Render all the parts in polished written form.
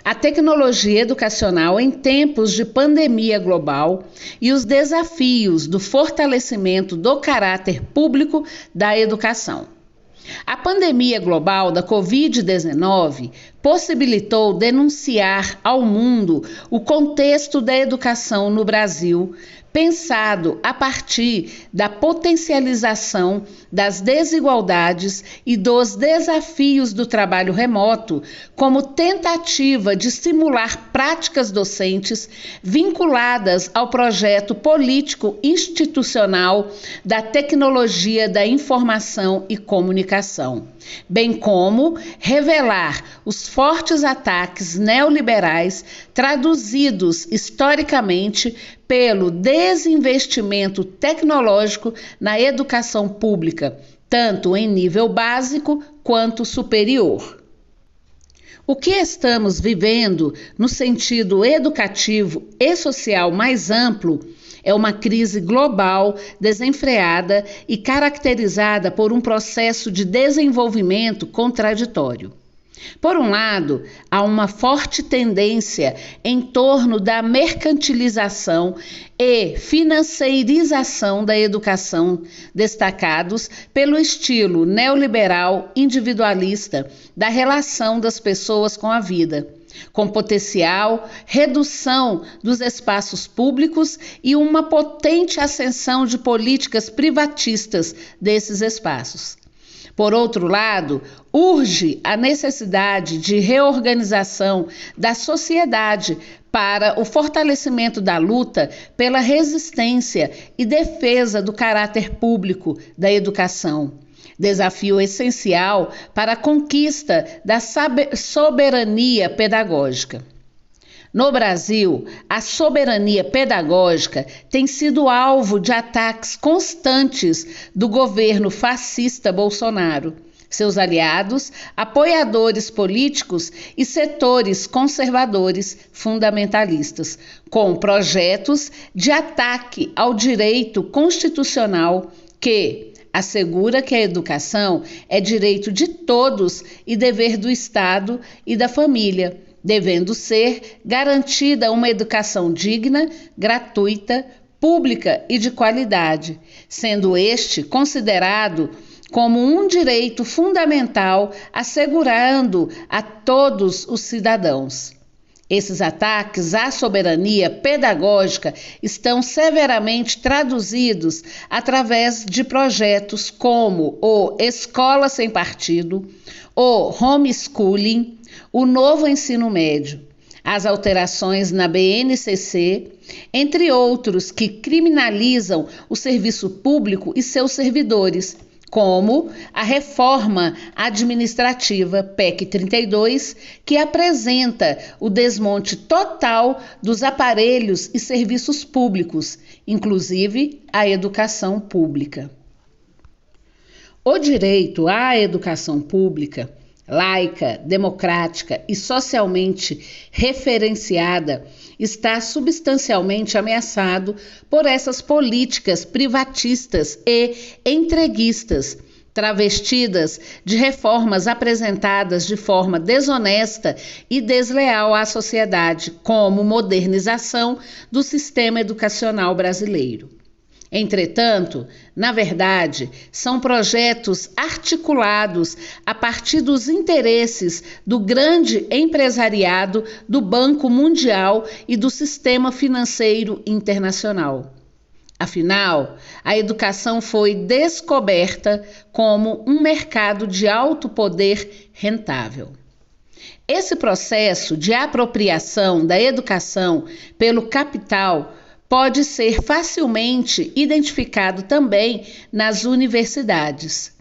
a tecnologia educacional em tempos de pandemia global e os desafios do fortalecimento do caráter público da educação. A pandemia global da Covid-19 possibilitou denunciar ao mundo o contexto da educação no Brasil, pensado a partir da potencialização das desigualdades e dos desafios do trabalho remoto, como tentativa de estimular práticas docentes vinculadas ao projeto político institucional da tecnologia da informação e comunicação, bem como revelar os fortes ataques neoliberais traduzidos historicamente pelo desinvestimento tecnológico na educação pública, tanto em nível básico quanto superior. O que estamos vivendo no sentido educativo e social mais amplo é uma crise global, desenfreada e caracterizada por um processo de desenvolvimento contraditório. Por um lado, há uma forte tendência em torno da mercantilização e financeirização da educação, destacados pelo estilo neoliberal individualista da relação das pessoas com a vida, com potencial redução dos espaços públicos e uma potente ascensão de políticas privatistas desses espaços. Por outro lado, urge a necessidade de reorganização da sociedade para o fortalecimento da luta pela resistência e defesa do caráter público da educação. Desafio essencial para a conquista da soberania pedagógica. No Brasil, a soberania pedagógica tem sido alvo de ataques constantes do governo fascista Bolsonaro, seus aliados, apoiadores políticos e setores conservadores fundamentalistas, com projetos de ataque ao direito constitucional que assegura que a educação é direito de todos e dever do Estado e da família, devendo ser garantida uma educação digna, gratuita, pública e de qualidade, sendo este considerado como um direito fundamental, assegurando a todos os cidadãos. Esses ataques à soberania pedagógica estão severamente traduzidos através de projetos como o Escola Sem Partido, o homeschooling, o novo ensino médio, as alterações na BNCC, entre outros que criminalizam o serviço público e seus servidores, como a reforma administrativa PEC 32, que apresenta o desmonte total dos aparelhos e serviços públicos, inclusive a educação pública. O direito à educação pública, laica, democrática e socialmente referenciada, está substancialmente ameaçado por essas políticas privatistas e entreguistas, travestidas de reformas apresentadas de forma desonesta e desleal à sociedade, como modernização do sistema educacional brasileiro. Entretanto, na verdade, são projetos articulados a partir dos interesses do grande empresariado, do Banco Mundial e do sistema financeiro internacional. Afinal, a educação foi descoberta como um mercado de alto poder rentável. Esse processo de apropriação da educação pelo capital pode ser facilmente identificado também nas universidades.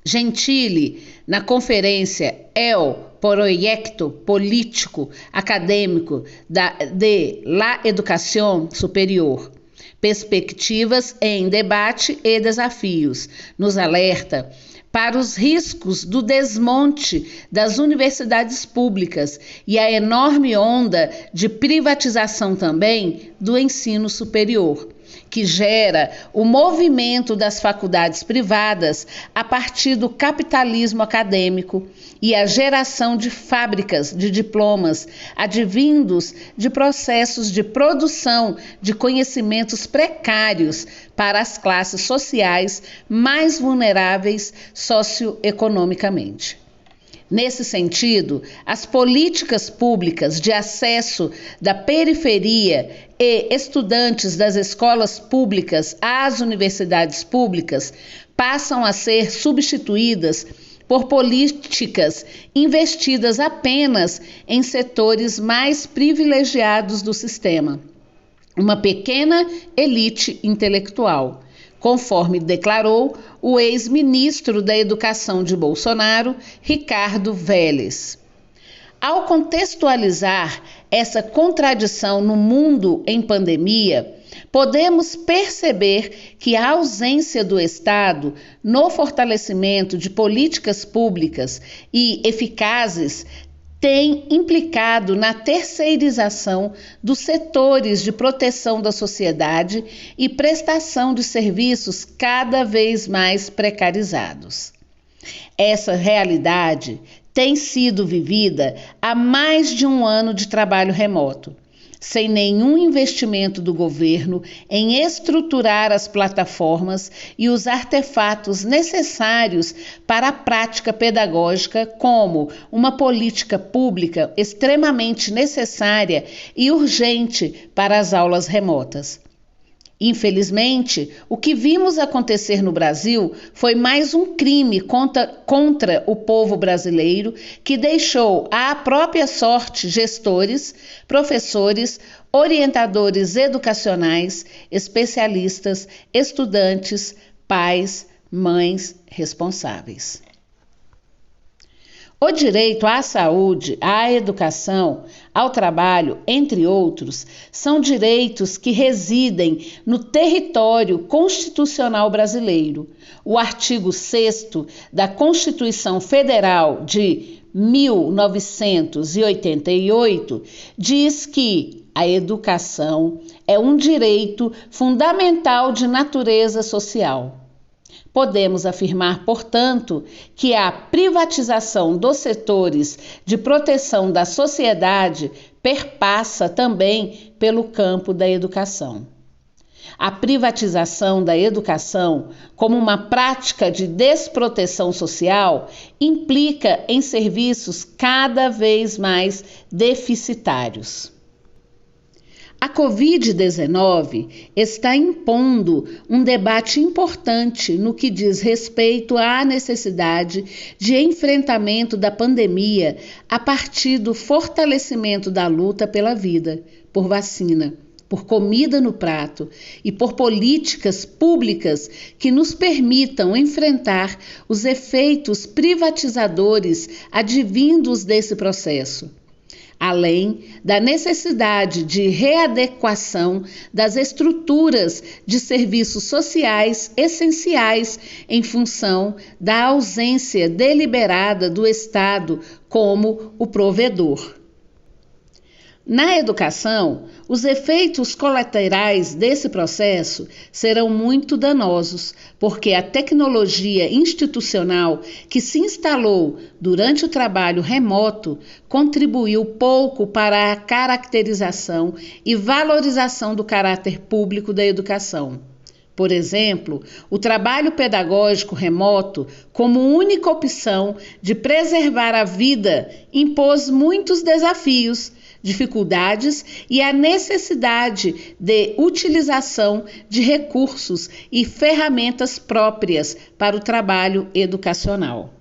Gentili, na conferência El Proyecto Político Acadêmico de la Educación Superior, Perspectivas em Debate e Desafios, nos alerta para os riscos do desmonte das universidades públicas e a enorme onda de privatização também do ensino superior, que gera o movimento das faculdades privadas a partir do capitalismo acadêmico e a geração de fábricas de diplomas advindos de processos de produção de conhecimentos precários para as classes sociais mais vulneráveis socioeconomicamente. Nesse sentido, as políticas públicas de acesso da periferia e estudantes das escolas públicas às universidades públicas passam a ser substituídas por políticas investidas apenas em setores mais privilegiados do sistema, uma pequena elite intelectual, conforme declarou o ex-ministro da Educação de Bolsonaro, Ricardo Vélez. Ao contextualizar essa contradição no mundo em pandemia, podemos perceber que a ausência do Estado no fortalecimento de políticas públicas e eficazes tem implicado na terceirização dos setores de proteção da sociedade e prestação de serviços cada vez mais precarizados. Essa realidade tem sido vivida há mais de um ano de trabalho remoto, sem nenhum investimento do governo em estruturar as plataformas e os artefatos necessários para a prática pedagógica, como uma política pública extremamente necessária e urgente para as aulas remotas. Infelizmente, o que vimos acontecer no Brasil foi mais um crime contra o povo brasileiro, que deixou à própria sorte gestores, professores, orientadores educacionais, especialistas, estudantes, pais, mães responsáveis. O direito à saúde, à educação, ao trabalho, entre outros, são direitos que residem no território constitucional brasileiro. O artigo 6º da Constituição Federal de 1988 diz que a educação é um direito fundamental de natureza social. Podemos afirmar, portanto, que a privatização dos setores de proteção da sociedade perpassa também pelo campo da educação. A privatização da educação, como uma prática de desproteção social, implica em serviços cada vez mais deficitários. A Covid-19 está impondo um debate importante no que diz respeito à necessidade de enfrentamento da pandemia a partir do fortalecimento da luta pela vida, por vacina, por comida no prato e por políticas públicas que nos permitam enfrentar os efeitos privatizadores advindos desse processo, além da necessidade de readequação das estruturas de serviços sociais essenciais em função da ausência deliberada do Estado como o provedor. Na educação, os efeitos colaterais desse processo serão muito danosos, porque a tecnologia institucional que se instalou durante o trabalho remoto contribuiu pouco para a caracterização e valorização do caráter público da educação. Por exemplo, o trabalho pedagógico remoto, como única opção de preservar a vida, impôs muitos desafios, dificuldades e a necessidade de utilização de recursos e ferramentas próprias para o trabalho educacional.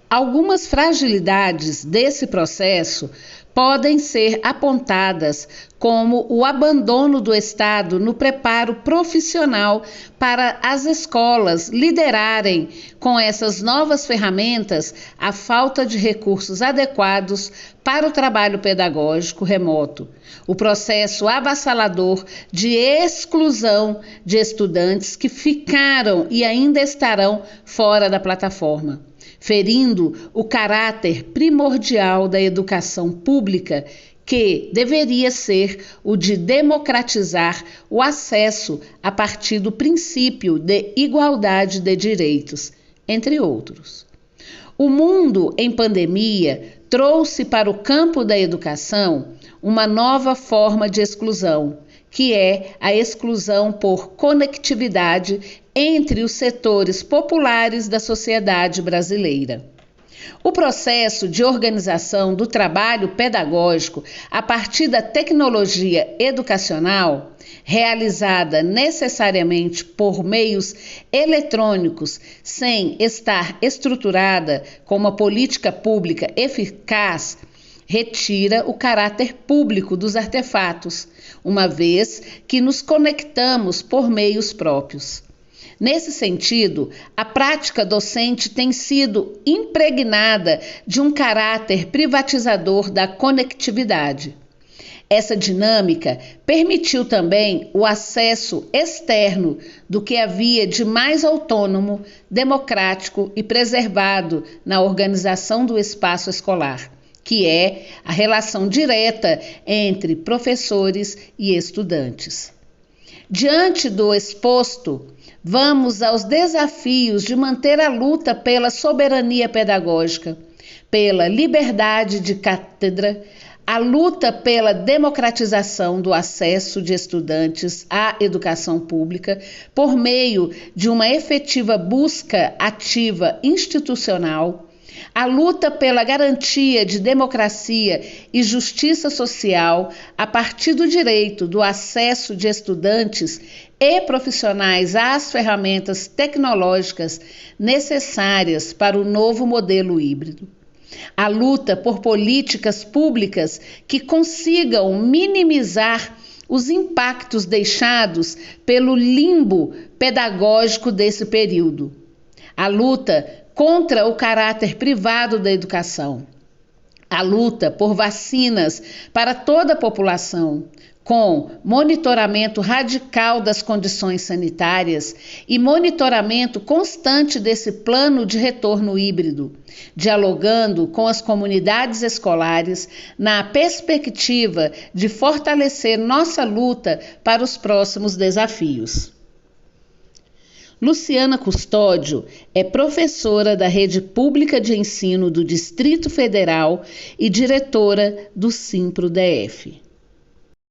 Algumas fragilidades desse processo podem ser apontadas como o abandono do Estado no preparo profissional para as escolas liderarem com essas novas ferramentas a falta de recursos adequados para o trabalho pedagógico remoto, o processo avassalador de exclusão de estudantes que ficaram e ainda estarão fora da plataforma, ferindo o caráter primordial da educação pública, que deveria ser o de democratizar o acesso a partir do princípio de igualdade de direitos, entre outros. O mundo em pandemia trouxe para o campo da educação uma nova forma de exclusão, que é a exclusão por conectividade entre os setores populares da sociedade brasileira. O processo de organização do trabalho pedagógico a partir da tecnologia educacional, realizada necessariamente por meios eletrônicos, sem estar estruturada com uma política pública eficaz, retira o caráter público dos artefatos, uma vez que nos conectamos por meios próprios. Nesse sentido, a prática docente tem sido impregnada de um caráter privatizador da conectividade. Essa dinâmica permitiu também o acesso externo do que havia de mais autônomo, democrático e preservado na organização do espaço escolar, que é a relação direta entre professores e estudantes. Diante do exposto, vamos aos desafios de manter a luta pela soberania pedagógica, pela liberdade de cátedra, a luta pela democratização do acesso de estudantes à educação pública por meio de uma efetiva busca ativa institucional, a luta pela garantia de democracia e justiça social a partir do direito do acesso de estudantes e profissionais às ferramentas tecnológicas necessárias para o novo modelo híbrido. A luta por políticas públicas que consigam minimizar os impactos deixados pelo limbo pedagógico desse período. A luta contra o caráter privado da educação. A luta por vacinas para toda a população, com monitoramento radical das condições sanitárias e monitoramento constante desse plano de retorno híbrido, dialogando com as comunidades escolares na perspectiva de fortalecer nossa luta para os próximos desafios. Luciana Custódio é professora da Rede Pública de Ensino do Distrito Federal e diretora do Simpro-DF.